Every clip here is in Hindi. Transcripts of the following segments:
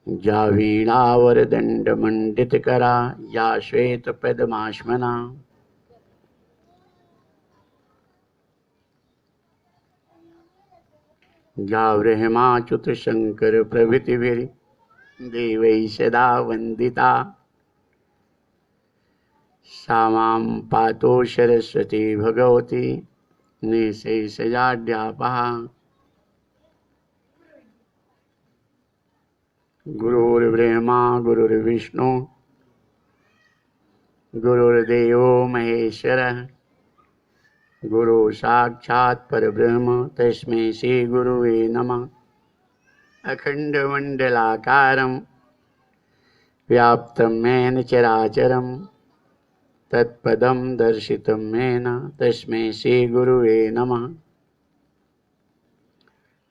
या वीणावरदंड मंडित करा या श्वेत पद्माश्मना या ब्रह्माच्युत शंकर प्रभृति देवैः सदा वंदिता सा मां पातो सरस्वती भगवती निशेषजाड्यापहा। गुरुर्ब्रह्मा गुरुर्विष्णु गुरुर्देवो महेश्वरः गुरु साक्षात् परब्रह्म तस्मै श्री गुरुवे नमः। अखंडमंडलाकारं व्याप्तं येन चराचरं तत्पदं दर्शितं येन तस्मै श्री गुरुवे नमः।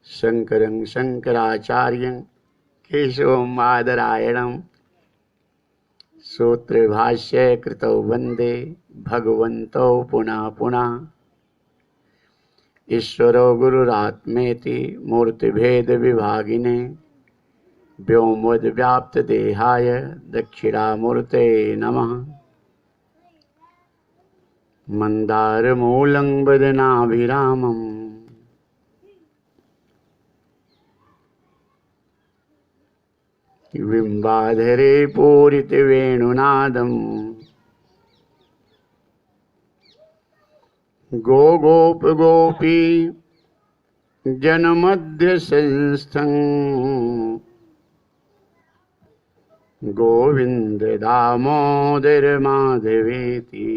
शंकरं शंकराचार्यं केशवं बादरायणं सूत्रभाष्य कृतौ वन्दे भगवन्तौ पुनः पुनः। ईश्वरो गुरुरात्मेति मूर्तिभेद विभागिने व्योमवद्व्याप्तदेहाय दक्षिणामूर्तये नमः। मन्दारमूलं वदनाभिरामम् बिम्बाधरे पूरितवेणुनादम् गोगोपगोपी जनमध्यसंस्थं गोविन्द दामोदर माधवेति।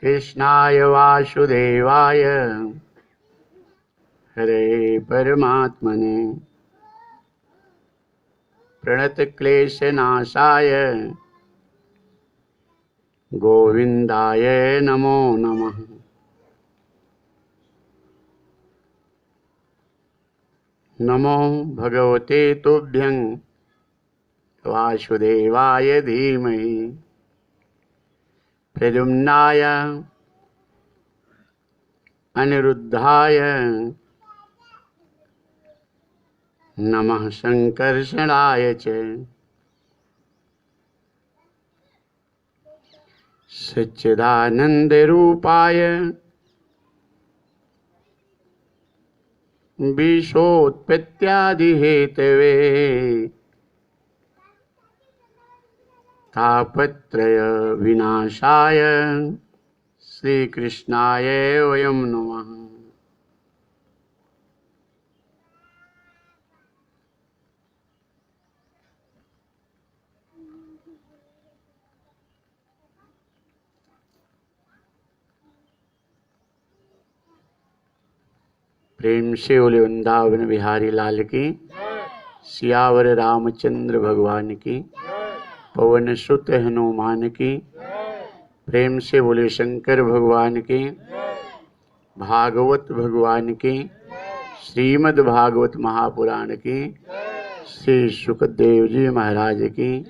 कृष्णाय वासुदेवाय हरे परमात्मने प्रणतक्लेशनाशाय गोविन्दाय नमो नमः। नमो भगवते तुभ्यं वासुदेवाय धीमहि प्रद्युम्नाय अनिरुद्धाय नमः संकर्षणाय च। सच्चिदानन्दरूपाय विश्वोत्पत्त्यादिहेतवे तापत्रय विनाशाय श्रीकृष्णाय वयं नमः। प्रेम से बोले वृंदावन बिहारी लाल की, सियावर रामचंद्र भगवान की, पवन सुत हनुमान की। प्रेम से बोले शंकर भगवान की, भागवत भगवान की, श्रीमद् भागवत महापुराण की, श्री सुखदेव जी महाराज की,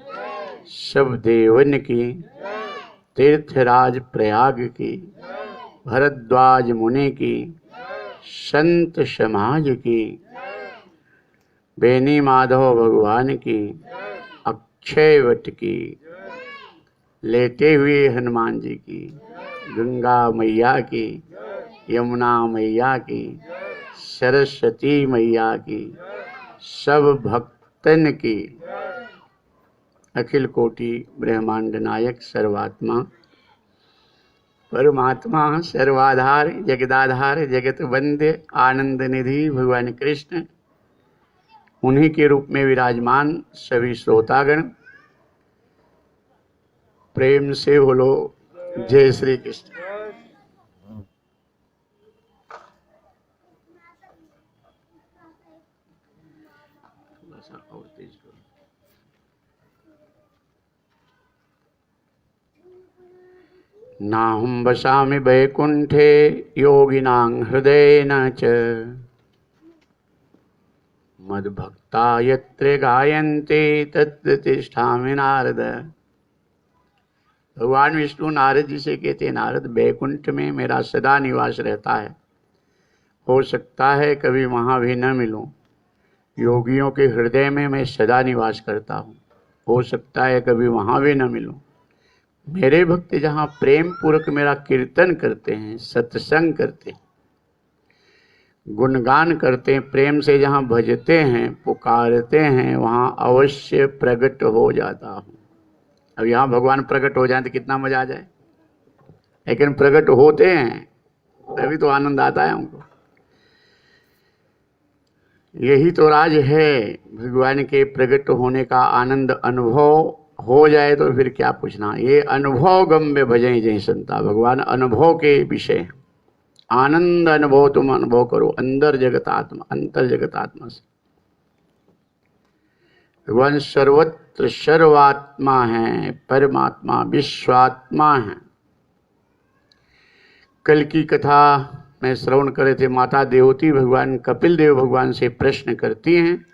सब देवन की, तीर्थराज प्रयाग की, भरद्वाज मुनि की, संत समाज की, बेनी माधव भगवान की, अक्षय वट की, लेटे हुए हनुमान जी की, गंगा मैया की, यमुना मैया की, सरस्वती मैया की, सब भक्तन की, अखिल कोटि ब्रह्मांड नायक सर्वात्मा परमात्मा सर्वाधार जगदाधार जगत वंद्य आनंद निधि भगवान कृष्ण, उन्हीं के रूप में विराजमान सभी श्रोतागण, प्रेम से बोलो जय श्री कृष्ण। नाहं वसामि वैकुंठे योगिनां हृदयेन च मद्भक्ता यत्र गायन्ते तत्र तिष्ठामि नारद। भगवान विष्णु नारद जी से कहते हैं, नारद वैकुंठ में मेरा सदा निवास रहता है, हो सकता है कभी वहाँ भी न मिलूं, योगियों के हृदय में मैं सदा निवास करता हूँ। हो सकता है कभी वहाँ भी न मिलूँ। मेरे भक्त जहाँ प्रेम पूर्वक मेरा कीर्तन करते हैं, सत्संग करते हैं, गुणगान करते हैं, प्रेम से जहाँ भजते हैं, पुकारते हैं, वहाँ अवश्य प्रकट हो जाता हूँ। अब यहाँ भगवान प्रकट हो जाए तो कितना मजा आ जाए, लेकिन प्रकट होते हैं तभी तो आनंद आता है हमको। यही तो राज है, भगवान के प्रकट होने का आनंद अनुभव हो जाए तो फिर क्या पूछना। ये अनुभव गम्य भजै जय संता, भगवान अनुभव के विषय। आनंद अनुभव तुम अनुभव करो अंदर जगत आत्मा, अंतर जगत आत्मा से। भगवान सर्वत्र सर्वात्मा है, परमात्मा विश्वात्मा है। कल की कथा में श्रवण करे थे, माता देवती भगवान कपिल देव भगवान से प्रश्न करती हैं।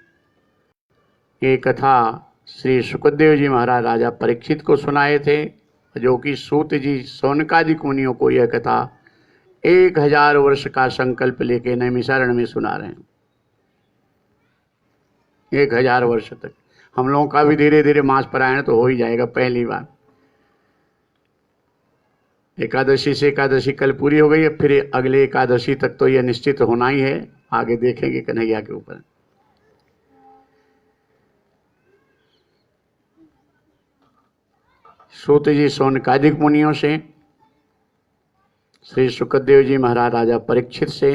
ये कथा श्री सुखदेव जी महाराज राजा परीक्षित को सुनाए थे, जो कि सूत जी सौनकादिक मुनियों को यह कथा 1000 वर्ष का संकल्प लेके नैमिषारण्य में सुना रहे हैं। 1000 वर्ष तक हम लोगों का भी धीरे धीरे मास पारायण तो हो ही जाएगा। पहली बार एकादशी से एकादशी कल पूरी हो गई है, फिर अगले एकादशी तक तो यह निश्चित होना ही है। आगे देखेंगे कन्हैया के ऊपर। सूत जी सौनकादिक मुनियों से, श्री सुखदेव जी महाराज राजा परीक्षित से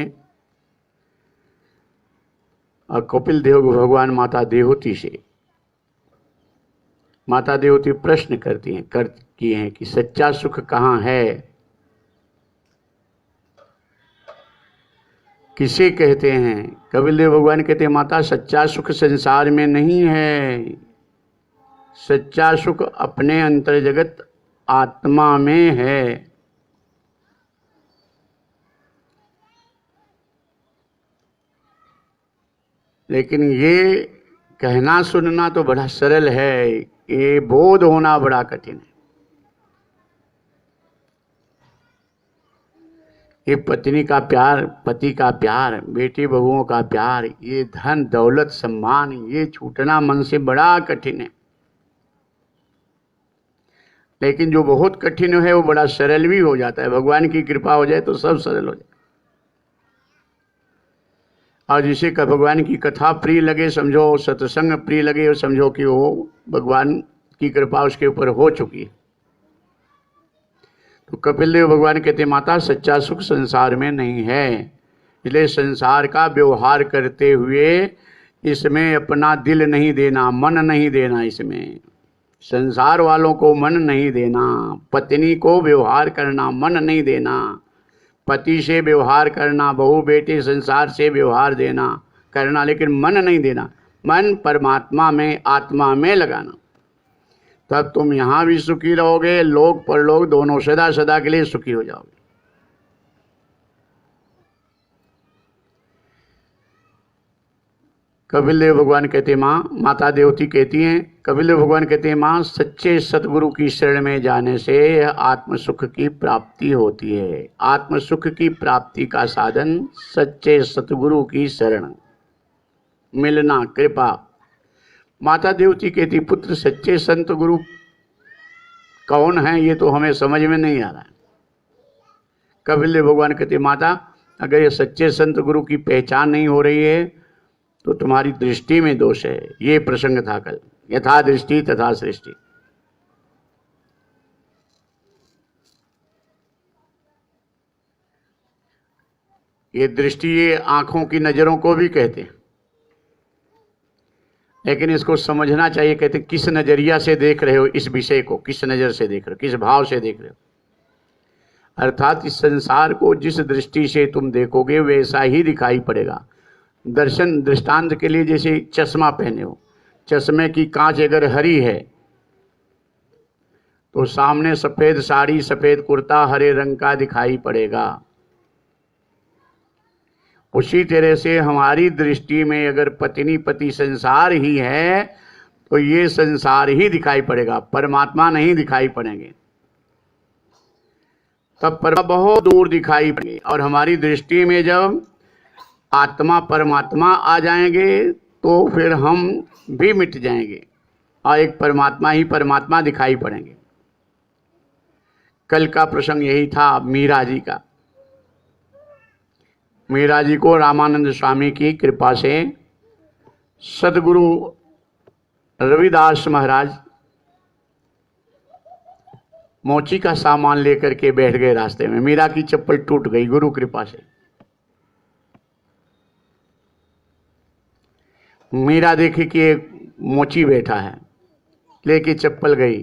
और कपिल देव भगवान माता देवती से। माता देवती प्रश्न करती हैं किए हैं कि सच्चा सुख कहाँ है, किसे कहते हैं। कपिल देव भगवान कहते हैं माता सच्चा सुख संसार में नहीं है, सच्चा सुख अपने अंतर जगत आत्मा में है। लेकिन ये कहना सुनना तो बड़ा सरल है, ये बोध होना बड़ा कठिन है। ये पत्नी का प्यार, पति का प्यार, बेटी बहुओं का प्यार, ये धन दौलत सम्मान, ये छूटना मन से बड़ा कठिन है। लेकिन जो बहुत कठिन है वो बड़ा सरल भी हो जाता है। भगवान की कृपा हो जाए तो सब सरल हो जाए। और जिसे भगवान की कथा प्रिय लगे, समझो सत्संग प्रिय लगे, और समझो कि वो भगवान की कृपा उसके ऊपर हो चुकी है। तो कपिल देव भगवान कहते माता सच्चा सुख संसार में नहीं है, इसलिए संसार का व्यवहार करते हुए इसमें अपना दिल नहीं देना, मन नहीं देना। इसमें संसार वालों को मन नहीं देना, पत्नी को व्यवहार करना, मन नहीं देना, पति से व्यवहार करना, बहू बेटे संसार से व्यवहार देना करना, लेकिन मन नहीं देना। मन परमात्मा में, आत्मा में लगाना, तब तुम यहाँ भी सुखी रहोगे, लोक परलोक दोनों सदा सदा के लिए सुखी हो जाओगे। कपिल देव भगवान कहते माँ, माता देवती कहती हैं, कपिल देव भगवान कहते हैं माँ सच्चे सतगुरु की शरण में जाने से आत्म सुख की प्राप्ति होती है। आत्म सुख की प्राप्ति का साधन सच्चे सतगुरु की शरण मिलना, कृपा। माता देवती कहती पुत्र सच्चे संत गुरु कौन है, ये तो हमें समझ में नहीं आ रहा है। कपिल देव भगवान कहते माता अगर ये सच्चे संत गुरु की पहचान नहीं हो रही है तो तुम्हारी दृष्टि में दोष है। ये प्रसंग था कल, यथा दृष्टि तथा सृष्टि। ये दृष्टि ये आंखों की नजरों को भी कहते हैं, लेकिन इसको समझना चाहिए। कहते किस नजरिया से देख रहे हो इस विषय को, किस नजर से देख रहे हो, किस भाव से देख रहे हो। अर्थात इस संसार को जिस दृष्टि से तुम देखोगे वैसा ही दिखाई पड़ेगा। दर्शन दृष्टांत के लिए जैसे चश्मा पहने हो, चश्मे की कांच अगर हरी है तो सामने सफेद साड़ी सफेद कुर्ता हरे रंग का दिखाई पड़ेगा। उसी तरह से हमारी दृष्टि में अगर पत्नी पति संसार ही है तो ये संसार ही दिखाई पड़ेगा, परमात्मा नहीं दिखाई पड़ेंगे। तब पर बहुत दूर दिखाई पड़ेंगे। और हमारी दृष्टि में जब आत्मा परमात्मा आ जाएंगे तो फिर हम भी मिट जाएंगे और एक परमात्मा ही परमात्मा दिखाई पड़ेंगे। कल का प्रसंग यही था मीरा जी का। मीरा जी को रामानंद स्वामी की कृपा से सदगुरु रविदास महाराज मोची का सामान लेकर के बैठ गए रास्ते में। मीरा की चप्पल टूट गई गुरु कृपा से। मीरा देखी कि एक मोची बैठा है, लेके चप्पल गई।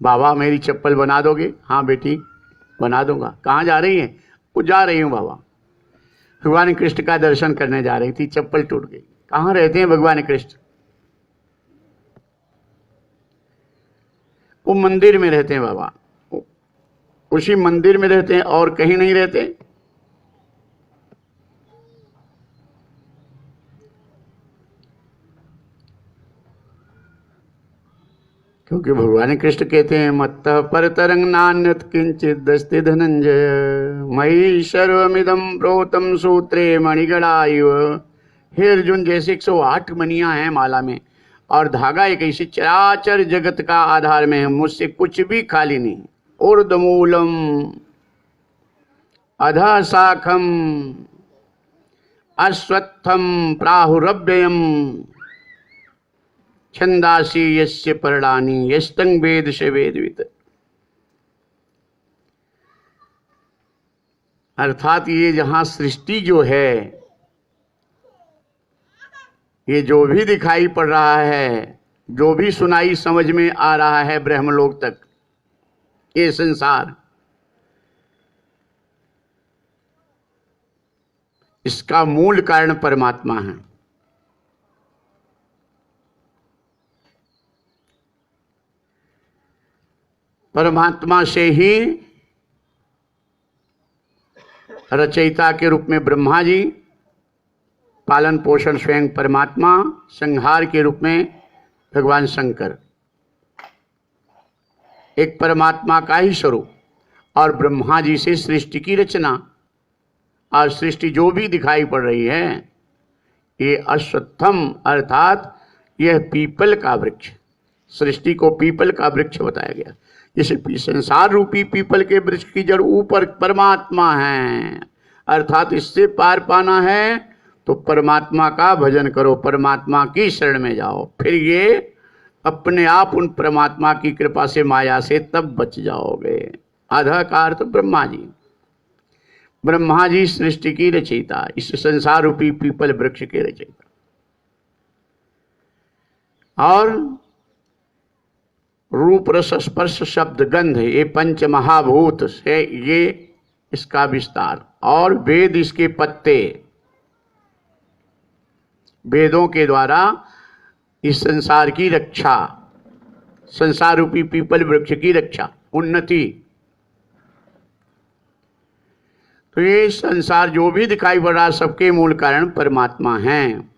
बाबा मेरी चप्पल बना दोगे? हाँ बेटी बना दूंगा। कहाँ जा रही है? वो जा रही हूँ बाबा, भगवान कृष्ण का दर्शन करने जा रही थी, चप्पल टूट गई। कहाँ रहते हैं भगवान कृष्ण? वो मंदिर में रहते हैं बाबा, उसी मंदिर में रहते हैं और कहीं नहीं रहते। क्योंकि भगवान कृष्ण कहते हैं मत्त पर तरंग नान्यत किंचित दस्ते धनंजय मयि सर्वमिदं प्रोतम सूत्रे मणिगणाइव। हे अर्जुन, जैसे 108 मणियां हैं माला में और धागा एक ऐसी चराचर जगत का आधार में है, मुझसे कुछ भी खाली नहीं। ऊर्ध्वमूलम अधः शाखम अश्वत्थम प्राहुरव्ययम छंदासी यस्य पर्णानि यस्तंग वेद से वेदवित। अर्थात ये जहां सृष्टि जो है, ये जो भी दिखाई पड़ रहा है, जो भी सुनाई समझ में आ रहा है ब्रह्मलोक तक, ये संसार, इसका मूल कारण परमात्मा है। परमात्मा से ही रचयिता के रूप में ब्रह्मा जी, पालन पोषण स्वयं परमात्मा, संहार के रूप में भगवान शंकर, एक परमात्मा का ही स्वरूप। और ब्रह्मा जी से सृष्टि की रचना और सृष्टि जो भी दिखाई पड़ रही है, ये अश्वत्थम अर्थात यह पीपल का वृक्ष, सृष्टि को पीपल का वृक्ष बताया गया। इस संसार रूपी पीपल के वृक्ष की जड़ ऊपर परमात्मा है, अर्थात इससे पार पाना है तो परमात्मा का भजन करो, परमात्मा की शरण में जाओ, फिर ये अपने आप उन परमात्मा की कृपा से माया से तब बच जाओगे। अधः का अर्थ ब्रह्मा जी। ब्रह्मा जी सृष्टि की रचयिता, इस संसार रूपी पीपल वृक्ष के रचयिता। और रूप रस स्पर्श शब्द गंध, ये पंच महाभूत से ये इसका विस्तार। और वेद इसके पत्ते, वेदों के द्वारा इस संसार की रक्षा, संसार रूपी पीपल वृक्ष की रक्षा, उन्नति। तो ये संसार जो भी दिखाई पड़ रहा, सबके मूल कारण परमात्मा हैं।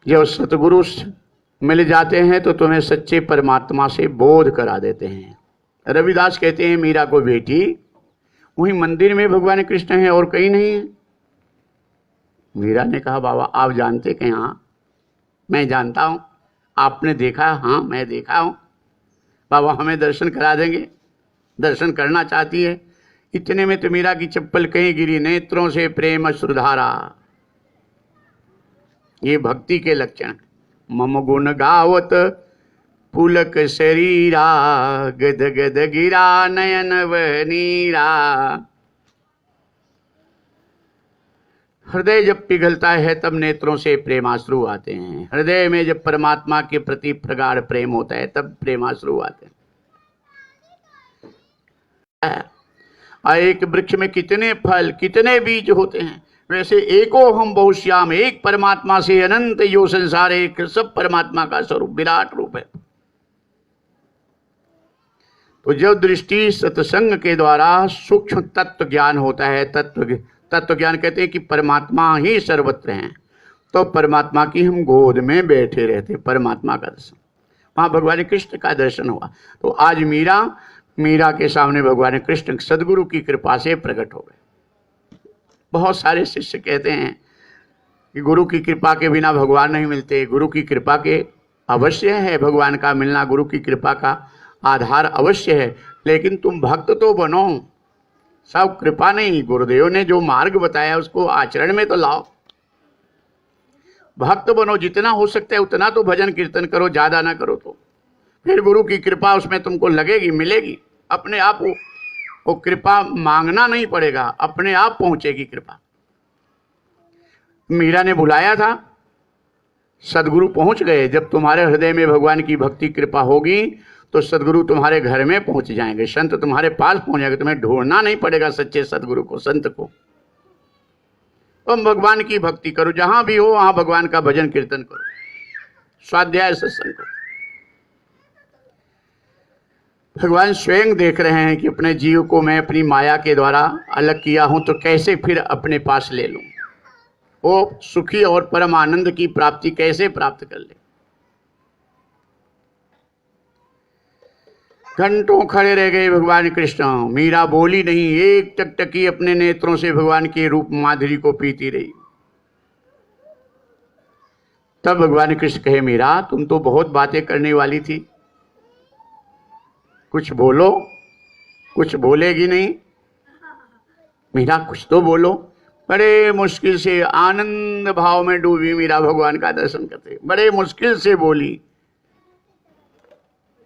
जब सतगुरु मिल जाते हैं तो तुम्हें सच्चे परमात्मा से बोध करा देते हैं। रविदास कहते हैं मीरा को, बेटी वही मंदिर में भगवान कृष्ण हैं और कहीं नहीं है। मीरा ने कहा बाबा आप जानते कि हाँ मैं जानता हूँ। आपने देखा? हाँ मैं देखा हूँ। बाबा हमें दर्शन करा देंगे? दर्शन करना चाहती है। इतने में तो मीरा की चप्पल कहीं गिरी, नेत्रों से प्रेम अश्रुधारा। ये भक्ति के लक्षण। मम गुण गावत पुलक शरीरा गद गद गिरा नयन वनीरा। हृदय जब पिघलता है तब नेत्रों से प्रेमाश्रु आते हैं। हृदय में जब परमात्मा के प्रति प्रगाढ़ प्रेम होता है तब प्रेमाश्रु आते हैं। एक वृक्ष में कितने फल कितने बीज होते हैं, वैसे एको हम बहुश्याम, एक परमात्मा से अनंत यो संसार, एक सब परमात्मा का स्वरूप विराट रूप है। तो जब दृष्टि सत्संग के द्वारा सूक्ष्म तत्व ज्ञान होता है, तत्व ज्ञान कहते हैं कि परमात्मा ही सर्वत्र हैं, तो परमात्मा की हम गोद में बैठे रहते, परमात्मा का दर्शन, वहां भगवान कृष्ण का दर्शन हुआ। तो आज मीरा के सामने भगवान कृष्ण सदगुरु की कृपा से प्रकट हो गए। बहुत सारे शिष्य कहते हैं कि गुरु की कृपा के बिना भगवान नहीं मिलते। गुरु की कृपा के अवश्य है भगवान का मिलना, गुरु की कृपा का आधार अवश्य है, लेकिन तुम भक्त तो बनो। सब कृपा नहीं, गुरुदेव ने जो मार्ग बताया उसको आचरण में तो लाओ। भक्त बनो, जितना हो सकता है उतना तो भजन कीर्तन करो, ज्यादा ना करो तो फिर गुरु की कृपा उसमें तुमको लगेगी, मिलेगी अपने आप। वो कृपा मांगना नहीं पड़ेगा, अपने आप पहुंचेगी कृपा। मीरा ने बुलाया था, सदगुरु पहुंच गए। जब तुम्हारे हृदय में भगवान की भक्ति कृपा होगी तो सदगुरु तुम्हारे घर में पहुंच जाएंगे, संत तुम्हारे पास पहुंच जाएंगे। तुम्हें ढूंढना नहीं पड़ेगा सच्चे सदगुरु को, संत को। तुम भगवान की भक्ति करो, जहां भी हो वहां भगवान का भजन कीर्तन करो, स्वाध्याय सत्संग करो। भगवान स्वयं देख रहे हैं कि अपने जीव को मैं अपनी माया के द्वारा अलग किया हूं तो कैसे फिर अपने पास ले लूं, वो सुखी और परम आनंद की प्राप्ति कैसे प्राप्त कर ले। घंटों खड़े रह गए भगवान कृष्ण। मीरा बोली नहीं, एक टकटकी अपने नेत्रों से भगवान के रूप माधुरी को पीती रही। तब भगवान कृष्ण कहे, मीरा तुम तो बहुत बातें करने वाली थी, कुछ बोलो। कुछ बोलेगी नहीं। मीरा कुछ तो बोलो। बड़े मुश्किल से आनंद भाव में डूबी मीरा भगवान का दर्शन करते, बड़े मुश्किल से बोली,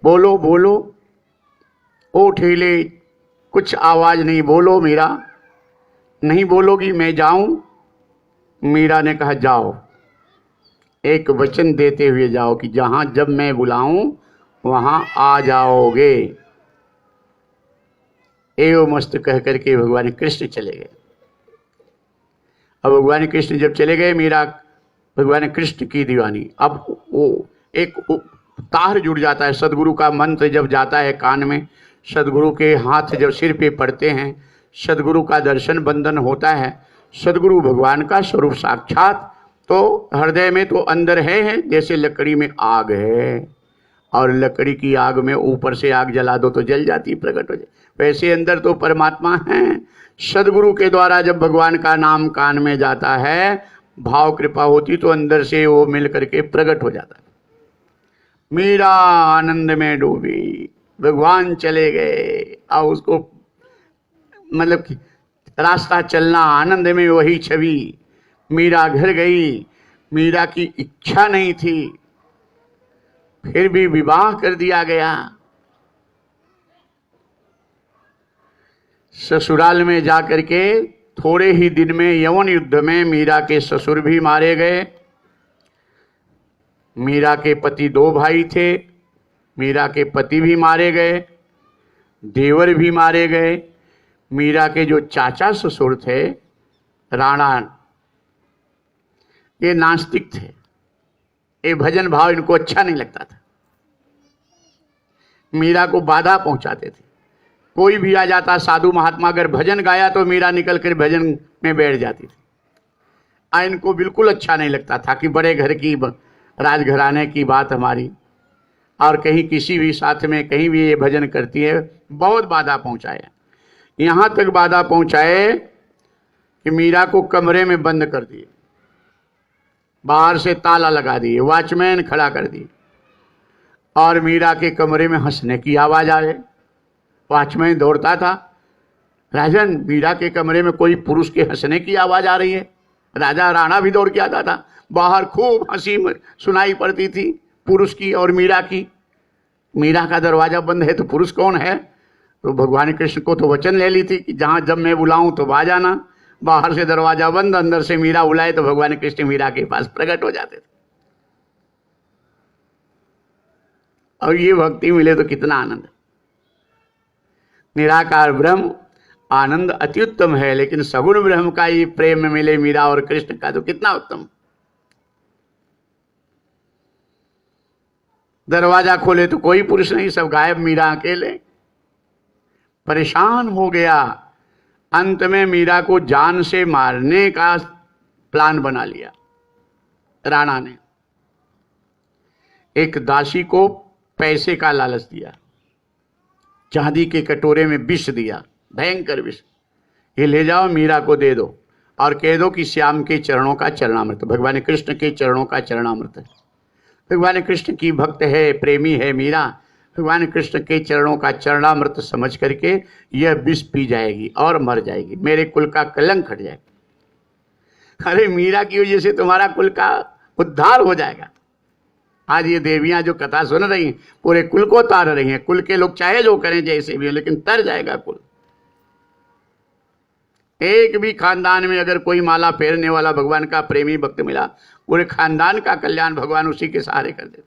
बोलो बोलो। ओ ठेले, कुछ आवाज नहीं, बोलो मीरा। नहीं बोलोगी मैं जाऊं? मीरा ने कहा जाओ, एक वचन देते हुए जाओ कि जहां जब मैं बुलाऊं वहां आ जाओगे। एवं मस्त कह करके भगवान कृष्ण चले गए। अब भगवान कृष्ण जब चले गए, मीरा भगवान कृष्ण की दीवानी। अब वो एक तार जुड़ जाता है, सदगुरु का मंत्र जब जाता है कान में, सदगुरु के हाथ जब सिर पे पड़ते हैं, सदगुरु का दर्शन बंधन होता है, सदगुरु भगवान का स्वरूप साक्षात तो हृदय में तो अंदर है जैसे लकड़ी में आग है, और लकड़ी की आग में ऊपर से आग जला दो तो जल जाती, प्रकट हो जाए, वैसे अंदर तो परमात्मा है। सदगुरु के द्वारा जब भगवान का नाम कान में जाता है, भाव कृपा होती तो अंदर से वो मिल करके प्रकट हो जाता है। मीरा आनंद में डूबी, भगवान चले गए, और उसको मतलब कि रास्ता चलना आनंद में, वही छवि। मीरा घर गई, मीरा की इच्छा नहीं थी, फिर भी विवाह कर दिया गया। ससुराल में जाकर के थोड़े ही दिन में यवन युद्ध में मीरा के ससुर भी मारे गए। मीरा के पति 2 भाई थे, मीरा के पति भी मारे गए, देवर भी मारे गए। मीरा के जो चाचा ससुर थे राणा, ये नास्तिक थे, ये भजन भाव इनको अच्छा नहीं लगता था, मीरा को बाधा पहुंचाते थे। कोई भी आ जाता साधु महात्मा, अगर भजन गाया तो मीरा निकल कर भजन में बैठ जाती थी। इनको बिल्कुल अच्छा नहीं लगता था कि बड़े घर की राजघराने की बात हमारी, और कहीं किसी भी साथ में कहीं भी ये भजन करती है। बहुत बाधा पहुंचाया, यहाँ तक बाधा पहुंचाए कि मीरा को कमरे में बंद कर दिए, बाहर से ताला लगा दिए, वॉचमैन खड़ा कर दिए, और मीरा के कमरे में हंसने की आवाज आ रही। वॉचमैन दौड़ता था, राजन मीरा के कमरे में कोई पुरुष के हंसने की आवाज आ रही है। राजा राणा भी दौड़ के आता था, बाहर खूब हंसी सुनाई पड़ती थी पुरुष की और मीरा की। मीरा का दरवाजा बंद है तो पुरुष कौन है? तो भगवान कृष्ण को तो वचन ले ली थी कि जहां जब मैं बुलाऊं तो आ जाना। बाहर से दरवाजा बंद, अंदर से मीरा बुलाए तो भगवान कृष्ण मीरा के पास प्रकट हो जाते थे। और ये भक्ति मिले तो कितना आनंद। निराकार ब्रह्म आनंद अति उत्तम है, लेकिन सगुण ब्रह्म का ये प्रेम में मिले मीरा और कृष्ण का तो कितना उत्तम। दरवाजा खोले तो कोई पुरुष नहीं, सब गायब, मीरा अकेले। परेशान हो गया, अंत में मीरा को जान से मारने का प्लान बना लिया राणा ने। एक दासी को पैसे का लालच दिया, चांदी के कटोरे में विष दिया, भयंकर विष, ये ले जाओ मीरा को दे दो, और कह दो कि श्याम के चरणों का चरणामृत, भगवान कृष्ण के चरणों का चरणामृत। भगवान कृष्ण की भक्त है, प्रेमी है मीरा, भगवान कृष्ण के चरणों का चरणामृत समझ करके यह विष पी जाएगी और मर जाएगी, मेरे कुल का कलंक हट जाएगा। अरे मीरा की वजह से तुम्हारा कुल का उद्धार हो जाएगा। आज ये देवियां जो कथा सुन रही हैं पूरे कुल को तार रही हैं। कुल के लोग चाहे जो करें जैसे भी हो, लेकिन तर जाएगा कुल। एक भी खानदान में अगर कोई माला फेरने वाला भगवान का प्रेमी भक्त मिला, पूरे खानदान का कल्याण भगवान उसी के सहारे कर देते।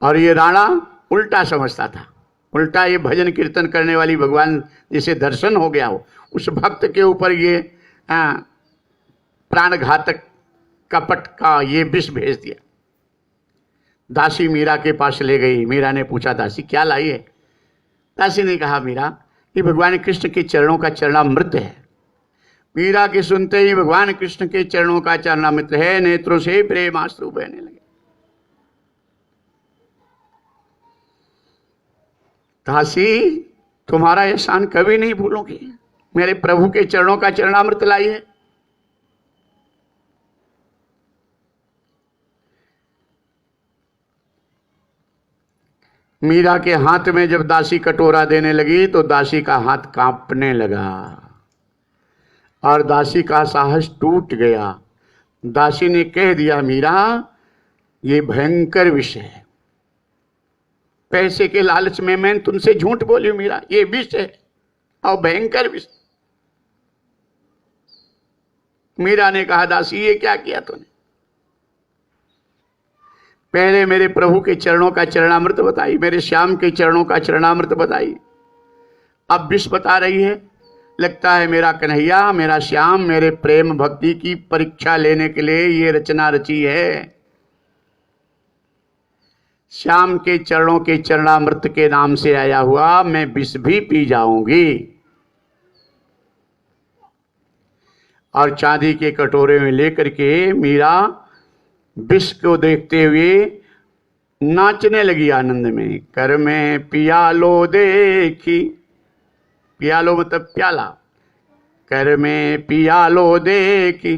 और ये राणा उल्टा समझता था, उल्टा ये भजन कीर्तन करने वाली भगवान जिसे दर्शन हो गया हो, उस भक्त के ऊपर ये प्राणघातक कपट का ये विष भेज दिया। दासी मीरा के पास ले गई। मीरा ने पूछा, दासी क्या लाई है? दासी ने कहा, मीरा ये भगवान कृष्ण के चरणों का चरणामृत है। मीरा के सुनते ही भगवान कृष्ण के चरणों का चरणामृत है, नेत्रों से प्रेमाश्रु बहने लगे। दासी तुम्हारा एहसान कभी नहीं भूलूंगी, मेरे प्रभु के चरणों का चरणामृत लाई है। मीरा के हाथ में जब दासी कटोरा देने लगी तो दासी का हाथ कांपने लगा और दासी का साहस टूट गया। दासी ने कह दिया, मीरा ये भयंकर विषय है, पैसे के लालच में मैं तुमसे झूठ बोली मीरा, ये विष है और भयंकर विष। मीरा ने कहा, दासी ये क्या किया तूने? पहले मेरे प्रभु के चरणों का चरणामृत बताई, मेरे श्याम के चरणों का चरणामृत बताई, अब विष बता रही है। लगता है मेरा कन्हैया, मेरा श्याम मेरे प्रेम भक्ति की परीक्षा लेने के लिए ये रचना रची है। श्याम के चरणों के चरणामृत के नाम से आया हुआ मैं विष भी पी जाऊंगी। और चांदी के कटोरे में लेकर के मीरा विष को देखते हुए नाचने लगी आनंद में। कर में पियालो देखी, पियालो मतलब प्याला, कर में पियालो देखी,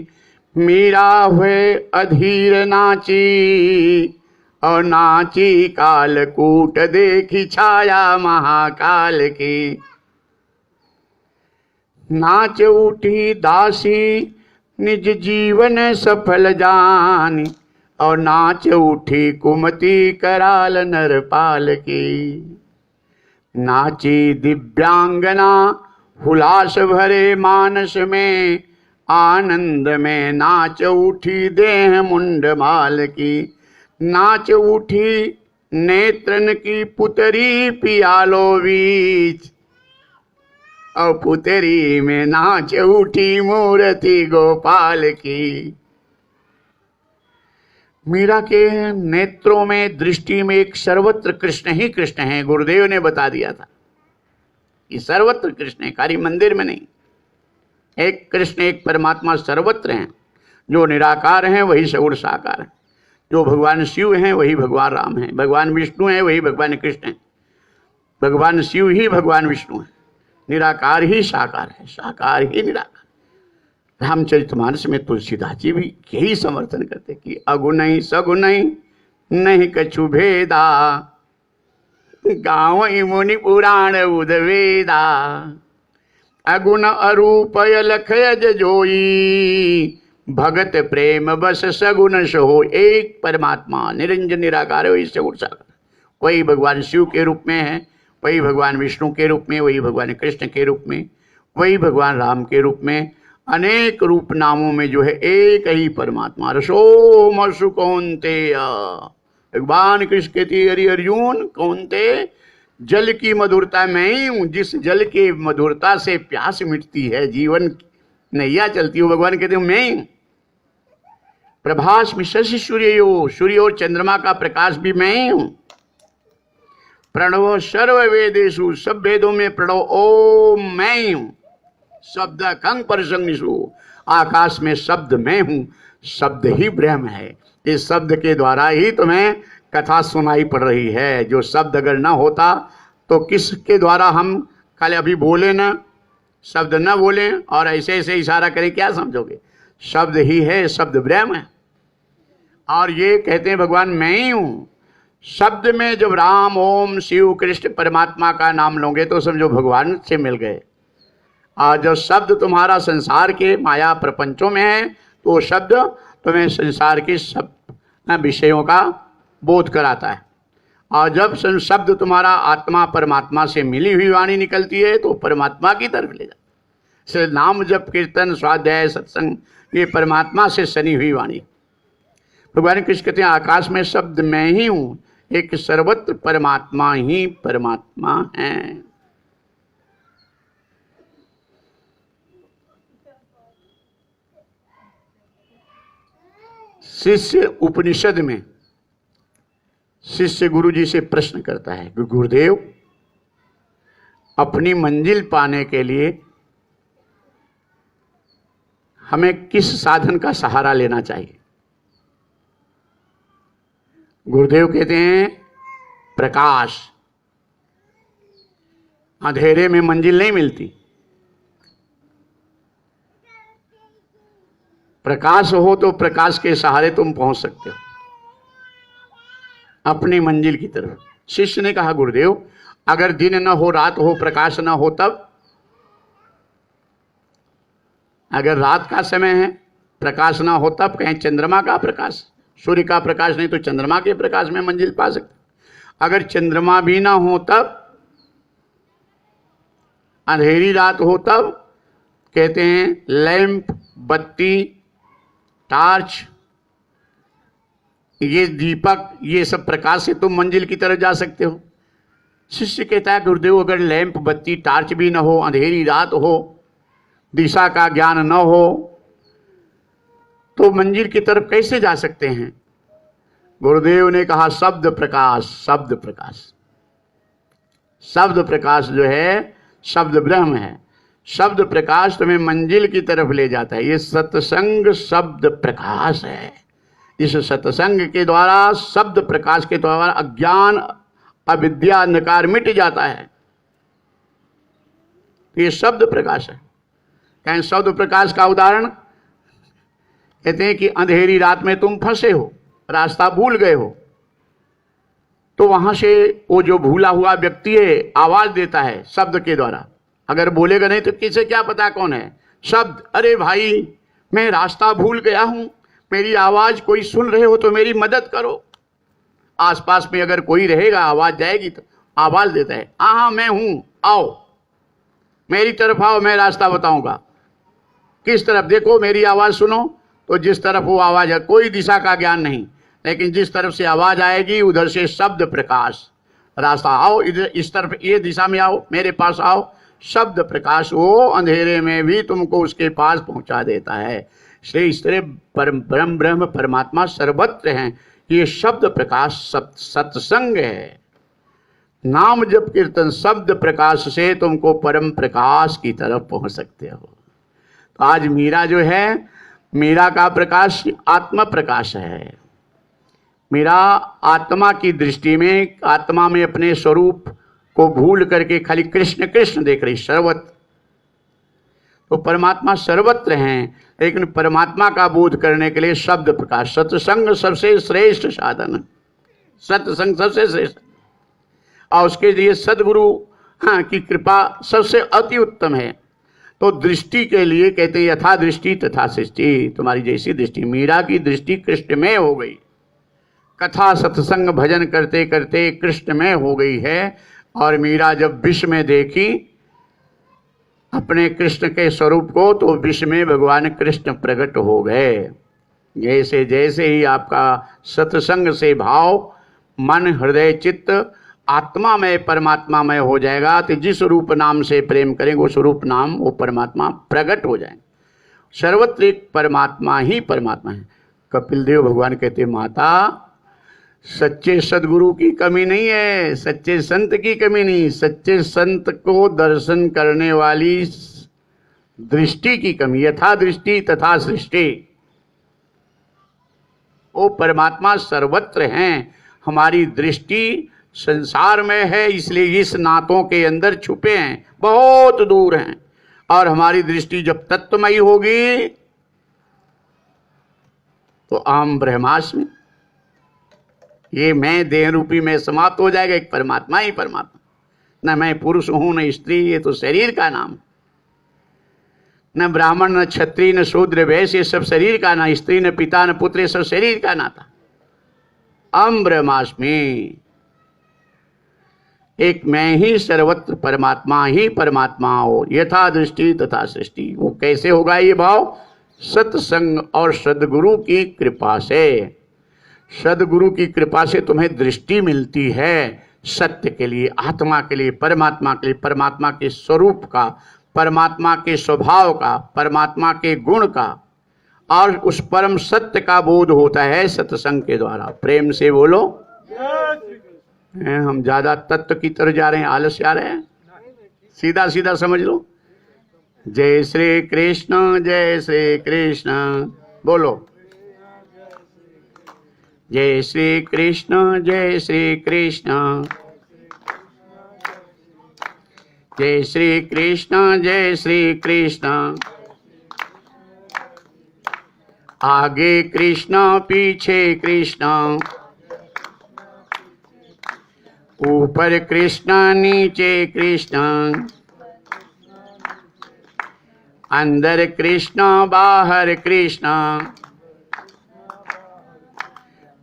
मीरा हुए अधीर नाची, और नाची कालकूट देखी छाया महाकाल की। नाच उठी दासी निज जीवन सफल जानी, और नाच उठी कुमति कराल नरपाल की। नाची दिव्यांगना हुलास भरे मानस में, आनंद में नाच उठी देह मुंडमाल की। नाच उठी नेत्रन की पुतरी पियालो बीच, और पुतरी में नाच उठी मूर्ति गोपाल की। मीरा के नेत्रों में, दृष्टि में एक सर्वत्र कृष्ण ही कृष्ण है। गुरुदेव ने बता दिया था कि सर्वत्र कृष्ण है, खाली मंदिर में नहीं। एक कृष्ण, एक परमात्मा सर्वत्र हैं। जो निराकार हैं वही सगुण साकार है। जो भगवान शिव हैं वही भगवान राम हैं। भगवान विष्णु हैं वही भगवान कृष्ण हैं। भगवान शिव ही भगवान विष्णु हैं। निराकार ही साकार है, साकार ही निराकार। रामचरितमानस में तुलसीदास जी भी यही समर्थन करते कि अगुण सगुण नहीं कछु भेदा, गाँव मुनि पुराण उदवेदा। अगुण अरूप अलख यज जोई, भगत प्रेम बस सगुण सो। एक परमात्मा निरंजन निराकार है, वही सगुण साकार। वही भगवान शिव के रूप में है, वही भगवान विष्णु के रूप में, वही भगवान कृष्ण के रूप में, वही भगवान राम के रूप में। अनेक रूप नामों में जो है एक ही परमात्मा। रसो मसु कौन्तेय, भगवान कृष्ण कहते हरि अर्जुन कौन्तेय, जल की मधुरता मैं ही हूँ। जिस जल की मधुरता से प्यास मिटती है, जीवन नैया चलती है, भगवान कहते हैं मैं ही। प्रभास में शशि सूर्यो, सूर्य और चंद्रमा का प्रकाश भी मैं ही हूँ। प्रणव सर्व वेदेषु, सब वेदों में प्रणव ओम मैं ही हूँ। शब्द कंग परसंगिषु, आकाश में शब्द मैं हूँ। शब्द ही ब्रह्म है। इस शब्द के द्वारा ही तुम्हें कथा सुनाई पड़ रही है। जो शब्द अगर ना होता तो किसके द्वारा हम खाली अभी बोले ना, शब्द न बोले और ऐसे ऐसे इशारा करें, क्या समझोगे? शब्द ही है, शब्द ब्रह्म है। और ये कहते हैं भगवान मैं ही हूं। शब्द में जब राम, ओम, शिव, कृष्ण, परमात्मा का नाम लोगे तो समझो भगवान से मिल गए। और जब शब्द तुम्हारा संसार के माया प्रपंचों में है तो वो शब्द तुम्हें संसार के सब विषयों का बोध कराता है। और जब शब्द तुम्हारा आत्मा परमात्मा से मिली हुई वाणी निकलती है तो परमात्मा की तरफ ले जाता है। इसलिए नाम जप, कीर्तन, स्वाध्याय, सत्संग ये परमात्मा से सनी हुई वाणी। भगवान कृष्ण कहते हैं आकाश में शब्द मैं ही हूं, एक सर्वत्र परमात्मा ही परमात्मा है। शिष्य उपनिषद में शिष्य गुरु जी से प्रश्न करता है कि गुरुदेव, अपनी मंजिल पाने के लिए हमें किस साधन का सहारा लेना चाहिए? गुरुदेव कहते हैं प्रकाश। अंधेरे में मंजिल नहीं मिलती। प्रकाश हो तो प्रकाश के सहारे तुम पहुंच सकते हो अपनी मंजिल की तरफ। शिष्य ने कहा गुरुदेव, अगर दिन न हो, रात हो, प्रकाश न हो तब? अगर रात का समय है, प्रकाश ना हो तब? कहें चंद्रमा का प्रकाश, सूर्य का प्रकाश नहीं तो चंद्रमा के प्रकाश में मंजिल पा सकते। अगर चंद्रमा भी ना हो तब? अंधेरी रात हो तब? कहते हैं लैंप, बत्ती, टार्च, ये दीपक, ये सब प्रकाश से तुम मंजिल की तरफ जा सकते हो। शिष्य कहता है गुरुदेव, अगर लैंप, बत्ती, टार्च भी ना हो, अंधेरी रात हो, दिशा का ज्ञान न हो तो मंजिल की तरफ कैसे जा सकते हैं? गुरुदेव ने कहा शब्द प्रकाश। शब्द प्रकाश, शब्द प्रकाश जो है शब्द ब्रह्म है। शब्द प्रकाश तुम्हें मंजिल की तरफ ले जाता है। ये सत्संग शब्द प्रकाश है। इस सत्संग के द्वारा, शब्द प्रकाश के द्वारा अज्ञान, अविद्या, अंधकार मिट जाता है। ये शब्द प्रकाश है। कहें शब्द प्रकाश का उदाहरण कहते हैं कि अंधेरी रात में तुम फंसे हो, रास्ता भूल गए हो, तो वहां से वो जो भूला हुआ व्यक्ति है आवाज देता है शब्द के द्वारा। अगर बोलेगा नहीं तो किसे क्या पता कौन है? शब्द, अरे भाई मैं रास्ता भूल गया हूं, मेरी आवाज कोई सुन रहे हो तो मेरी मदद करो। आसपास में अगर कोई रहेगा, आवाज जाएगी तो आवाज देता है, हाँ मैं हूं, आओ मेरी तरफ आओ, मैं रास्ता बताऊंगा। किस तरफ? देखो मेरी आवाज सुनो। तो जिस तरफ वो आवाज है, कोई दिशा का ज्ञान नहीं, लेकिन जिस तरफ से आवाज आएगी उधर से शब्द प्रकाश, रास्ता आओ, इधर इस तरफ, ये दिशा में आओ, मेरे पास आओ। शब्द प्रकाश वो अंधेरे में भी तुमको उसके पास पहुंचा देता है। इसलिए इस तरह परम ब्रह्म परमात्मा सर्वत्र हैं। ये शब्द प्रकाश सत्संग है। नाम जप कीर्तन शब्द प्रकाश से तुमको परम प्रकाश की तरफ पहुंच सकते हो। तो आज मीरा जो है, मीरा का प्रकाश आत्मा प्रकाश है। मीरा आत्मा की दृष्टि में, आत्मा में अपने स्वरूप को भूल करके खाली कृष्ण कृष्ण देख रही, सर्वत्र। तो परमात्मा सर्वत्र हैं, लेकिन परमात्मा का बोध करने के लिए शब्द प्रकाश, सत्संग सबसे श्रेष्ठ साधन, सत्संग सबसे श्रेष्ठ। और उसके लिए सदगुरु की कृपा सबसे अति उत्तम है। तो दृष्टि के लिए कहते हैं यथा दृष्टि तथा सृष्टि। तुम्हारी जैसी दृष्टि, मीरा की दृष्टि कृष्ण में हो गई, कथा सत्संग भजन करते करते कृष्ण में हो गई है। और मीरा जब विश्व में देखी अपने कृष्ण के स्वरूप को, तो विश्व में भगवान कृष्ण प्रकट हो गए। जैसे जैसे ही आपका सत्संग से भाव, मन, हृदय, चित्त आत्मा में परमात्मा में हो जाएगा, तो जिस रूप नाम से प्रेम करेंगे उस रूप नाम वो परमात्मा प्रकट हो जाएंगे। सर्वत्र एक परमात्मा ही परमात्मा है। कपिल देव भगवान कहते माता, सच्चे सदगुरु की कमी नहीं है, सच्चे संत की कमी नहीं, सच्चे संत को दर्शन करने वाली दृष्टि की कमी। यथा दृष्टि तथा सृष्टि, वो परमात्मा सर्वत्र हैं। हमारी दृष्टि संसार में है, इसलिए इस नातों के अंदर छुपे हैं, बहुत दूर हैं। और हमारी दृष्टि जब तत्वमयी होगी तो आम ब्रह्मास्मि, ये मैं देह रूपी में समाप्त हो जाएगा। एक परमात्मा ही परमात्मा। न मैं पुरुष हूं न स्त्री, ये तो शरीर का नाम। न ब्राह्मण न क्षत्रिय न शूद्र वैश्य, ये सब शरीर का नाम। स्त्री न पिता न पुत्र, ये सब शरीर का नाता। अहम ब्रह्मास्मि, एक मैं ही सर्वत्र परमात्मा ही परमात्मा हो। यथा दृष्टि तथा सृष्टि। वो कैसे होगा ये भाव? सत्संग और सदगुरु की कृपा से। सदगुरु की कृपा से तुम्हें दृष्टि मिलती है सत्य के लिए, आत्मा के लिए, परमात्मा के लिए, परमात्मा के स्वरूप का, परमात्मा के स्वभाव का, परमात्मा के गुण का, और उस परम सत्य का बोध होता है सत्संग के द्वारा। प्रेम से बोलो। हम ज्यादा तत्व की तरफ जा रहे हैं, आलस्य आ रहे हैं। सीधा सीधा समझ लो। जय श्री कृष्ण, जय श्री कृष्ण बोलो। जय श्री कृष्ण, जय श्री कृष्ण, जय श्री कृष्ण, जय श्री कृष्ण। आगे कृष्ण पीछे कृष्ण, ऊपर कृष्ण नीचे कृष्ण, अंदर कृष्ण बाहर कृष्ण,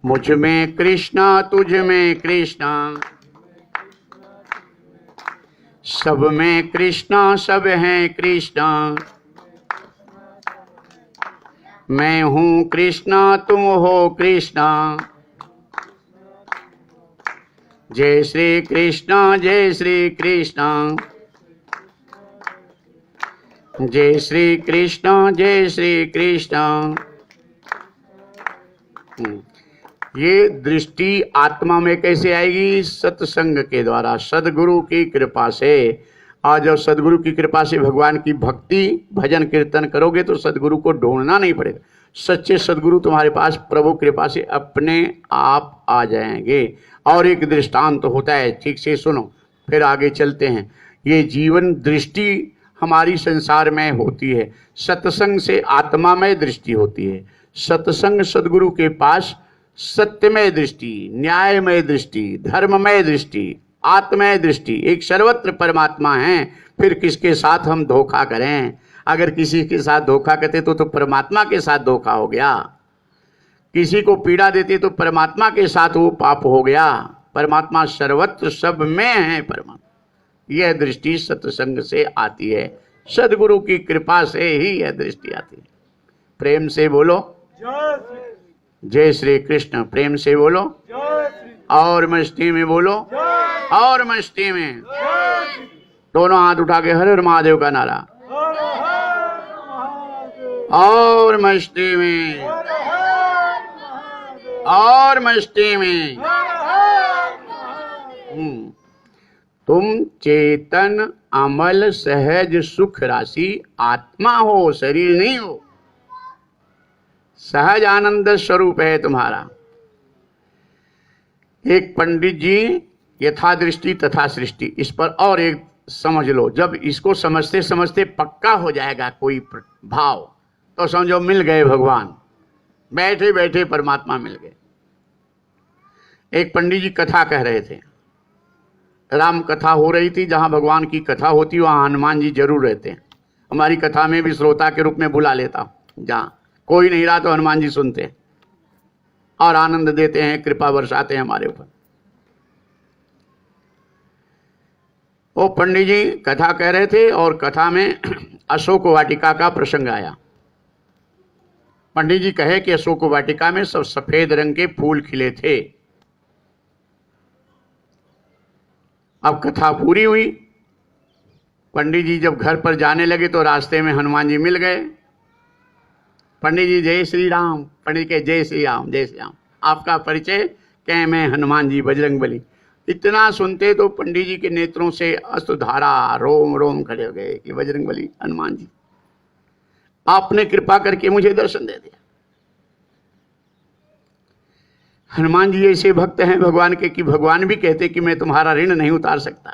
मुझ में कृष्ण तुझ में कृष्ण, सब में कृष्ण सब हैं कृष्ण, मैं हूँ कृष्ण तुम हो कृष्ण। जय श्री कृष्ण, जय श्री कृष्ण, जय श्री कृष्ण, जय श्री कृष्ण। ये दृष्टि आत्मा में कैसे आएगी? सत्संग के द्वारा, सदगुरु की कृपा से। आज जब सदगुरु की कृपा से भगवान की भक्ति भजन कीर्तन करोगे तो सदगुरु को ढूंढना नहीं पड़ेगा। सच्चे सदगुरु तुम्हारे पास प्रभु कृपा से अपने आप आ जाएंगे। और एक दृष्टांत तो होता है, ठीक से सुनो फिर आगे चलते हैं। ये जीवन दृष्टि हमारी संसार में होती है, सत्संग से आत्मामय दृष्टि होती है। सत्संग सदगुरु के पास सत्यमय दृष्टि, न्यायमय दृष्टि, धर्ममय दृष्टि, आत्मय दृष्टि, एक सर्वत्र परमात्मा है। फिर किसके साथ हम धोखा करें? अगर किसी के साथ धोखा करते तो परमात्मा के साथ धोखा हो गया। किसी को पीड़ा देते तो परमात्मा के साथ वो पाप हो गया। परमात्मा सर्वत्र सब में है परमात्मा। यह दृष्टि सत्संग से आती है, सदगुरु की कृपा से ही यह दृष्टि आती है। प्रेम से बोलो जय श्री कृष्ण। प्रेम से बोलो और मस्ती में बोलो और मस्ती में। दोनों हाथ उठा के हर हर महादेव का नारा। और मस्ती में और मस्ती में। तुम चेतन अमल सहज सुख राशि आत्मा हो, शरीर नहीं हो। सहज आनंद स्वरूप है तुम्हारा। एक पंडित जी यथा दृष्टि तथा सृष्टि, इस पर और एक समझ लो। जब इसको समझते समझते पक्का हो जाएगा कोई भाव तो समझो मिल गए भगवान, बैठे बैठे परमात्मा मिल गए। एक पंडित जी कथा कह रहे थे, राम कथा हो रही थी। जहां भगवान की कथा होती वहां हनुमान जी जरूर रहते हैं। हमारी कथा में भी श्रोता के रूप में बुला लेता हूं। जहां कोई नहीं रहा तो हनुमान जी सुनते हैं और आनंद देते हैं, कृपा बरसाते हैं हमारे ऊपर। वो पंडित जी कथा कह रहे थे और कथा में अशोक वाटिका का प्रसंग आया। पंडित जी कहे कि अशोक वाटिका में सब सफेद रंग के फूल खिले थे। अब कथा पूरी हुई। पंडित जी जब घर पर जाने लगे तो रास्ते में हनुमान जी मिल गए। पंडित जी जय श्री राम। पंडित के जय श्री राम, जय श्री राम। आपका परिचय? कहे मैं हनुमान जी बजरंगबली। इतना सुनते तो पंडित जी के नेत्रों से अश्रुधारा, रोम रोम खड़े हो गए कि बजरंगबली हनुमान जी, आपने कृपा करके मुझे दर्शन दे दिया। हनुमान जी ऐसे भक्त हैं भगवान के कि भगवान भी कहते कि मैं तुम्हारा ऋण नहीं उतार सकता,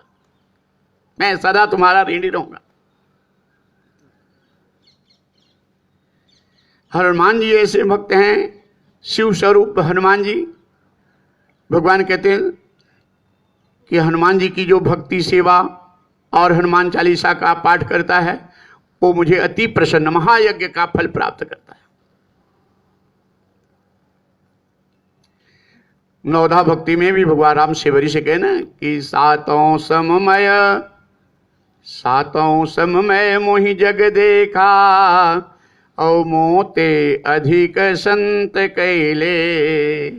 मैं सदा तुम्हारा ऋणी रहूंगा। हनुमान जी ऐसे भक्त हैं, शिव स्वरूप हनुमान जी। भगवान कहते हैं कि हनुमान जी की जो भक्ति सेवा और हनुमान चालीसा का पाठ करता है वो मुझे अति प्रसन्न, महायज्ञ का फल प्राप्त करता है। नवधा भक्ति में भी भगवान राम सेवरी से कहना कि सातों सममय मोहि जग देखा, औ मोते अधिक संत कैले।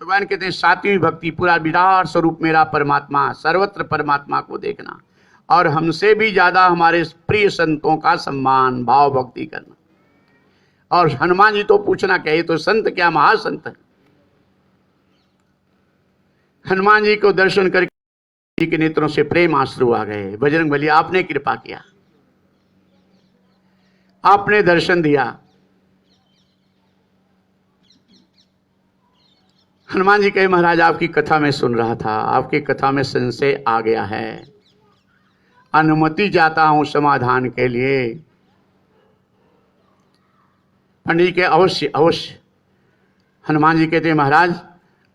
भगवान कहते हैं सातवीं भक्ति पूरा विराट स्वरूप मेरा परमात्मा, सर्वत्र परमात्मा को देखना और हमसे भी ज्यादा हमारे प्रिय संतों का सम्मान भाव भक्ति करना। और हनुमान जी तो पूछना क्या, ये तो संत क्या महासंत है। हनुमान जी को दर्शन करके के नेत्रों से प्रेम आंसू आ गए। बजरंगबली आपने कृपा किया, आपने दर्शन दिया। हनुमान जी कहे महाराज आपकी कथा में सुन रहा था, आपकी कथा में संशय आ गया है, अनुमति चाहता हूं समाधान के लिए। पंडित जी के अवश्य अवश्य। हनुमान जी कहते हैं महाराज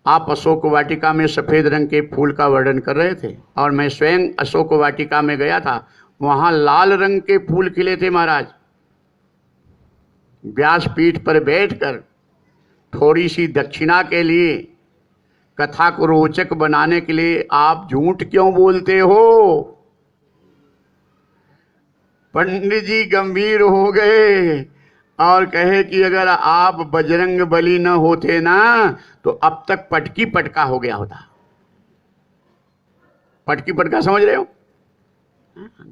आप अशोक वाटिका में सफेद रंग के फूल का वर्णन कर रहे थे और मैं स्वयं अशोक वाटिका में गया था, वहां लाल रंग के फूल खिले थे महाराज। व्यासपीठ पर बैठकर थोड़ी सी दक्षिणा के लिए, कथा को रोचक बनाने के लिए आप झूठ क्यों बोलते हो? पंडित जी गंभीर हो गए और कहे कि अगर आप बजरंग बली न होते ना तो अब तक पटकी पटका हो गया होता। पटकी पटका समझ रहे हो?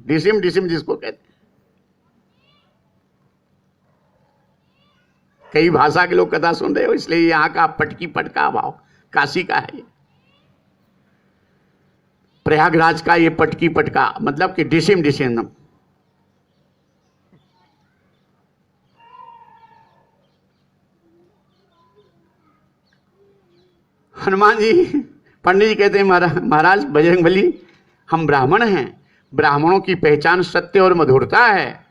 डिसिम डिसिम जिसको कहते हैं। कई भाषा के लोग कथा सुन रहे हो, इसलिए यहां का पटकी पटका भाव काशी का है। प्रयागराज का ये पटकी पटका मतलब कि डिसिम डिसिम। हनुमान जी, पंडित जी कहते हैं महाराज बजरंगबली हम ब्राह्मण हैं, ब्राह्मणों की पहचान सत्य और मधुरता है,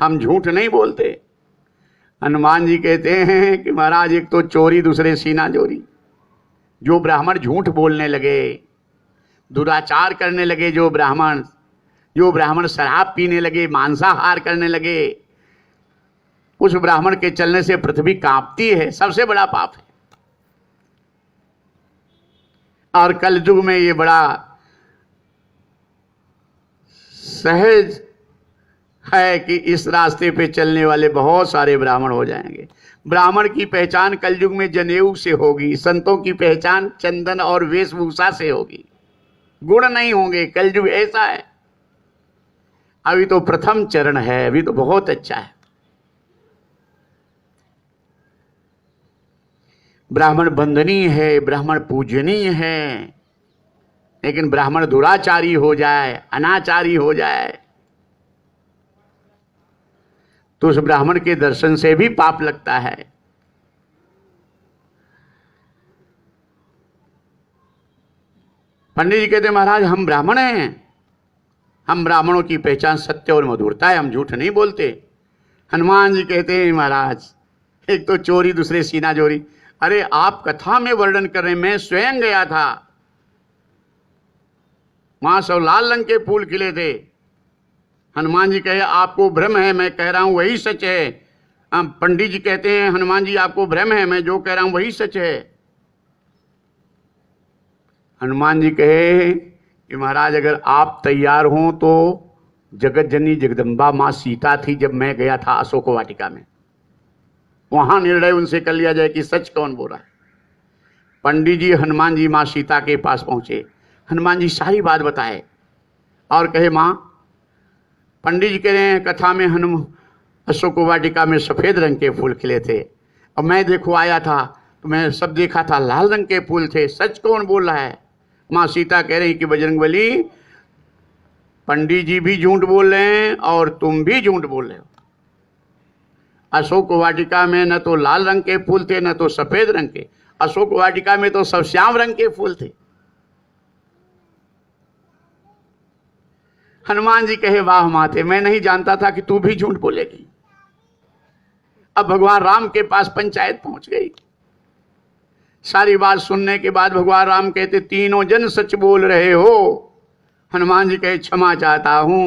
हम झूठ नहीं बोलते। हनुमान जी कहते हैं कि महाराज एक तो चोरी दूसरे सीना चोरी। जो ब्राह्मण झूठ बोलने लगे, दुराचार करने लगे, जो ब्राह्मण शराब पीने लगे, मांसाहार करने लगे, उस ब्राह्मण के चलने से पृथ्वी कांपती है, सबसे बड़ा पाप है। और कलयुग में ये बड़ा सहज है कि इस रास्ते पे चलने वाले बहुत सारे ब्राह्मण हो जाएंगे। ब्राह्मण की पहचान कलयुग में जनेऊ से होगी, संतों की पहचान चंदन और वेशभूषा से होगी, गुण नहीं होंगे। कलयुग ऐसा है। अभी तो प्रथम चरण है, अभी तो बहुत अच्छा है। ब्राह्मण बंदनीय है, ब्राह्मण पूजनीय है, लेकिन ब्राह्मण दुराचारी हो जाए, अनाचारी हो जाए तो उस ब्राह्मण के दर्शन से भी पाप लगता है। पंडित जी कहते महाराज हम ब्राह्मण हैं, हम ब्राह्मणों की पहचान सत्य और मधुरता है, हम झूठ नहीं बोलते। हनुमान जी कहते हैं महाराज एक तो चोरी दूसरे सीना चोरी। अरे आप कथा में वर्णन कर रहे हैं, मैं स्वयं गया था, वहां सब लाल रंग के फूल खिले थे। हनुमान जी कहे आपको भ्रम है, मैं कह रहा हूं वही सच है। पंडित जी कहते हैं हनुमान जी आपको भ्रम है, मैं जो कह रहा हूं वही सच है। हनुमान जी कहे कि महाराज अगर आप तैयार हों तो जगत जननी जगदम्बा मां सीता थी जब मैं गया था अशोक वाटिका में, वहां निर्णय उनसे कर लिया जाए कि सच कौन बोल रहा है। पंडित जी हनुमान जी मां सीता के पास पहुंचे, हनुमान जी सारी बात बताए और कहे मां, पंडित जी कह रहे हैं कथा में अशोक वाटिका में सफेद रंग के फूल खिले थे और मैं देखो आया था तो मैं सब देखा था लाल रंग के फूल थे, सच कौन बोल रहा है? मां सीता कह रही कि बजरंगबली पंडित जी भी झूठ बोल रहे हैं और तुम भी झूठ बोल रहे हो। अशोक वाटिका में न तो लाल रंग के फूल थे न तो सफेद रंग के, अशोक वाटिका में तो सब श्याम रंग के फूल थे। हनुमान जी कहे वाह माते, मैं नहीं जानता था कि तू भी झूठ बोलेगी। अब भगवान राम के पास पंचायत पहुंच गई। सारी बात सुनने के बाद भगवान राम कहते तीनों जन सच बोल रहे हो। हनुमान जी कहे क्षमा चाहता हूं,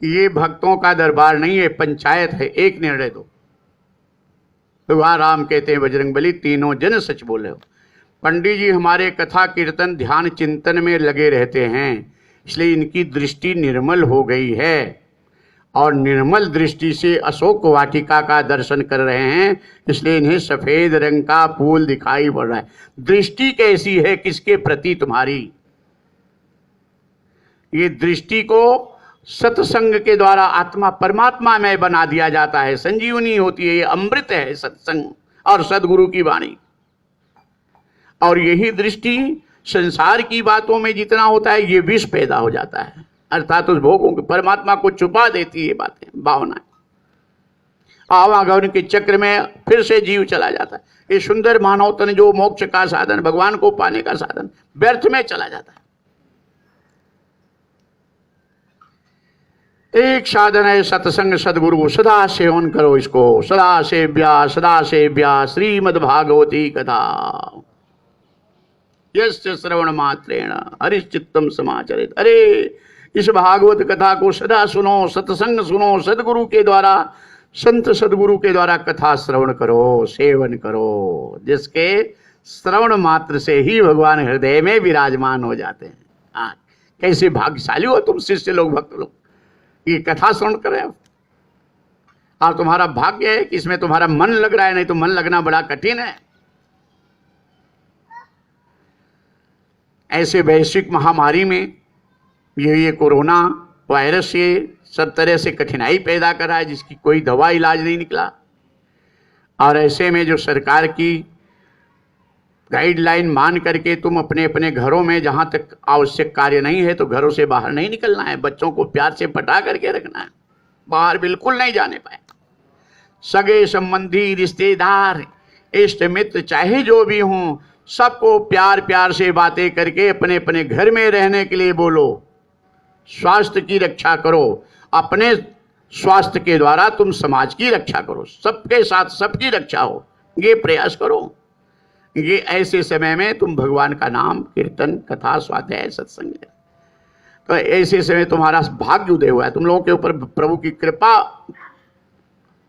ये भक्तों का दरबार नहीं है, पंचायत है, एक निर्णय दो। भगवान राम कहते हैं बजरंगबली तीनों जन सच बोले हो। पंडित जी हमारे कथा कीर्तन ध्यान चिंतन में लगे रहते हैं, इसलिए इनकी दृष्टि निर्मल हो गई है और निर्मल दृष्टि से अशोक वाटिका का दर्शन कर रहे हैं, इसलिए इन्हें सफेद रंग का फूल दिखाई पड़ रहा है। दृष्टि कैसी है किसके प्रति तुम्हारी? ये दृष्टि को सत्संग के द्वारा आत्मा परमात्मा में बना दिया जाता है, संजीवनी होती है, ये अमृत है सत्संग और सदगुरु की वाणी। और यही दृष्टि संसार की बातों में जितना होता है ये विष पैदा हो जाता है, अर्थात उस भोगों के परमात्मा को छुपा देती है बातें भावनाएं। आवागमन के चक्र में फिर से जीव चला जाता है। ये सुंदर मानव तन जो मोक्ष का साधन, भगवान को पाने का साधन, व्यर्थ में चला जाता है। एक साधन है सत्संग सदगुरु, सदा सेवन करो इसको। सदा सेव्या श्रीमद् भागवती कथा यस्य श्रवण मात्रेण हरिश्चित्तम समाचरित। अरे इस भागवत कथा को सदा सुनो, सत्संग सुनो, सदगुरु के द्वारा, संत सदगुरु के द्वारा कथा श्रवण करो, सेवन करो, जिसके श्रवण मात्र से ही भगवान हृदय में विराजमान हो जाते हैं। हाँ, कैसे भाग्यशाली हो तुम शिष्य लोग, भक्त लोग, ये कथा श्रवण कर रहे हो। और तुम्हारा भाग्य है कि इसमें तुम्हारा मन लग रहा है, नहीं तो मन लगना बड़ा कठिन है। ऐसे वैश्विक महामारी में ये कोरोना वायरस ये सब तरह से कठिनाई पैदा कर रहा है, जिसकी कोई दवा इलाज नहीं निकला। और ऐसे में जो सरकार की गाइडलाइन मान करके तुम अपने अपने घरों में, जहां तक आवश्यक कार्य नहीं है तो घरों से बाहर नहीं निकलना है, बच्चों को प्यार से पटा करके रखना है, बाहर बिल्कुल नहीं जाने पाए। सगे संबंधी रिश्तेदार इष्ट मित्र चाहे जो भी हों, सबको प्यार प्यार से बातें करके अपने अपने घर में रहने के लिए बोलो। स्वास्थ्य की रक्षा करो, अपने स्वास्थ्य के द्वारा तुम समाज की रक्षा करो, सबके साथ सबकी रक्षा हो, ये प्रयास करो। ये ऐसे समय में तुम भगवान का नाम कीर्तन कथा स्वाध्याय सत्संग है, तो ऐसे समय तुम्हारा भाग्य उदय हुआ है। तुम लोगों के ऊपर प्रभु की कृपा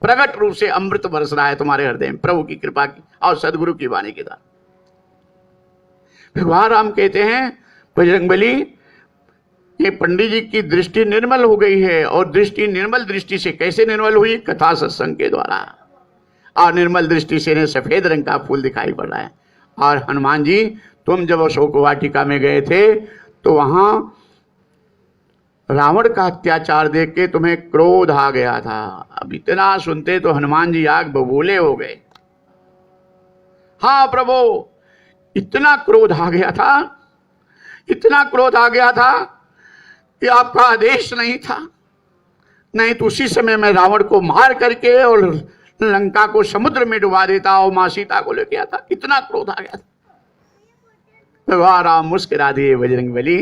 प्रकट रूप से अमृत बरस रहा है तुम्हारे हृदय में, प्रभु की कृपा की और सदगुरु की वाणी के द्वारा। भगवान राम कहते हैं बजरंगबली, ये पंडित जी की दृष्टि निर्मल हो गई है। और दृष्टि निर्मल दृष्टि से कैसे निर्मल हुई? कथा सत्संग के द्वारा। और निर्मल दृष्टि से इन्हें सफेद रंग का फूल दिखाई पड़ रहा है। और हनुमान जी, तुम जब अशोक वाटिका में गए थे तो वहां रावण का अत्याचार देख के तुम्हें क्रोध आ गया था। अब इतना सुनते तो हनुमान जी आग बबूले हो गए। हाँ प्रभु, इतना क्रोध आ गया था, इतना क्रोध आ गया था कि आपका आदेश नहीं था, नहीं तो उसी समय मैं रावण को मार करके और लंका को समुद्र में डुबा देता और मां सीता को लेके आता। इतना क्रोध आ गया था। भगवान राम मुस्कुरा दिए, बजरंगबली,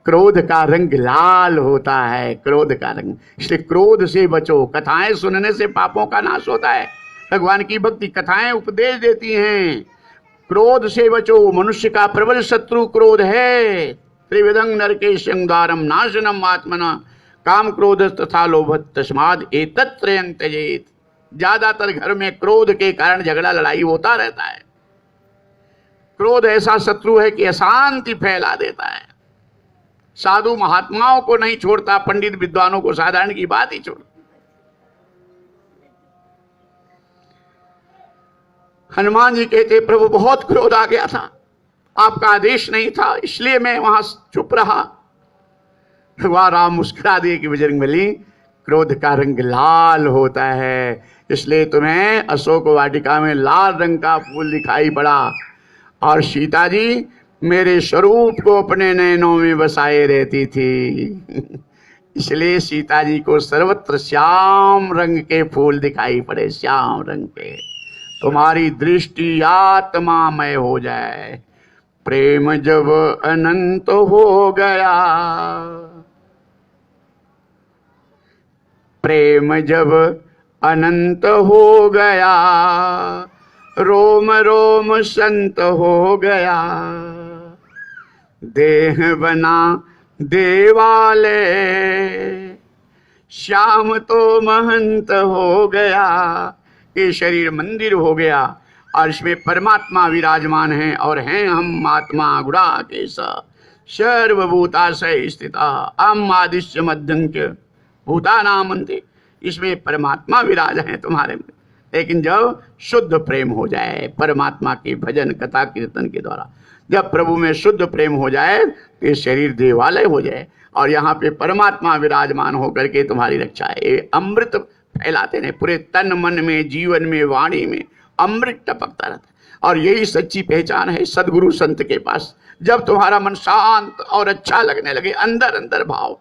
क्रोध का रंग लाल होता है, क्रोध का रंग, इसलिए क्रोध से बचो। कथाएं सुनने से पापों का नाश होता है। भगवान की भक्ति कथाएं उपदेश देती हैं। क्रोध से बचो, मनुष्य का प्रबल शत्रु क्रोध है। त्रिविधं नरकेशं द्वारम नाशनम आत्मना काम क्रोध तथा लोभ तस्माद एतत् त्रयं त्यजेत। ज्यादातर घर में क्रोध के कारण झगड़ा लड़ाई होता रहता है। क्रोध ऐसा शत्रु है कि अशांति फैला देता है। साधु महात्माओं को नहीं छोड़ता, पंडित विद्वानों को साधारण की बात ही छोड़। हनुमान जी कहते प्रभु बहुत क्रोध आ गया था, आपका आदेश नहीं था, इसलिए मैं वहां चुप रहा। भगवान राम मुस्कुरा दिए कि बजरंगबली, क्रोध का रंग लाल होता है, इसलिए तुम्हें अशोक वाटिका में लाल रंग का फूल दिखाई पड़ा। और सीता जी मेरे स्वरूप को अपने नैनों में बसाए रहती थी। इसलिए सीता जी को सर्वत्र श्याम रंग के फूल दिखाई पड़े, श्याम रंग के। तुम्हारी दृष्टि आत्मामय हो जाए। प्रेम जब अनंत हो गया, प्रेम जब अनंत हो गया, रोम रोम संत हो गया। देह बना देवालय, श्याम तो महंत हो गया। ये शरीर मंदिर हो गया और इसमें परमात्मा विराजमान है और हैं हम आत्मा गुड़ा के सर्वभूताशय स्थिता अहम आदिश्य मध्यंत्य भूतानामंते। इसमें परमात्मा विराज है तुम्हारे में। लेकिन जब शुद्ध प्रेम हो जाए परमात्मा के भजन कथा कीर्तन के द्वारा, जब प्रभु में शुद्ध प्रेम हो जाए तो ये शरीर देवालय हो जाए और यहाँ पे परमात्मा विराजमान होकर के तुम्हारी रक्षा है। ये अमृत फैलाते रहे पूरे तन मन में, जीवन में, वाणी में अमृत टपकता रहता है। और यही सच्ची पहचान है सदगुरु संत के पास। जब तुम्हारा मन शांत और अच्छा लगने लगे, अंदर अंदर भाव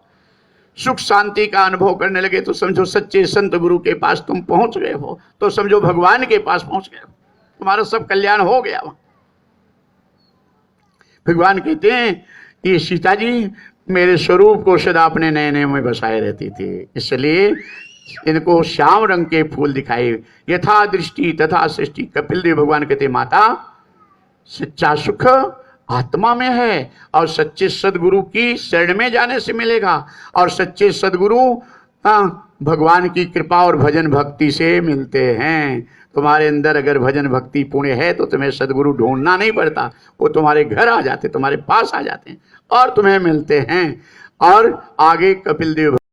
सुख शांति का अनुभव करने लगे, तो समझो सच्चे संत गुरु के पास तुम पहुंच गए हो, तो समझो भगवान के पास पहुंच गए हो, तुम्हारा सब कल्याण हो गया। भगवान कहते हैं ये सीता जी मेरे स्वरूप को सदा अपने नयने में बसाए रहती थी, इसलिए इनको श्याम रंग के फूल दिखाए। यथा दृष्टि तथा सृष्टि। कपिल देव भगवान कहते माता सच्चा सुख आत्मा में है और सच्चे सदगुरु की शरण में जाने से मिलेगा। और सच्चे सदगुरु भगवान की कृपा और भजन भक्ति से मिलते हैं। तुम्हारे अंदर अगर भजन भक्ति पुण्य है तो तुम्हें सदगुरु ढूंढना नहीं पड़ता, वो तुम्हारे घर आ जाते, तुम्हारे पास आ जाते हैं और तुम्हें मिलते हैं। और आगे कपिल देव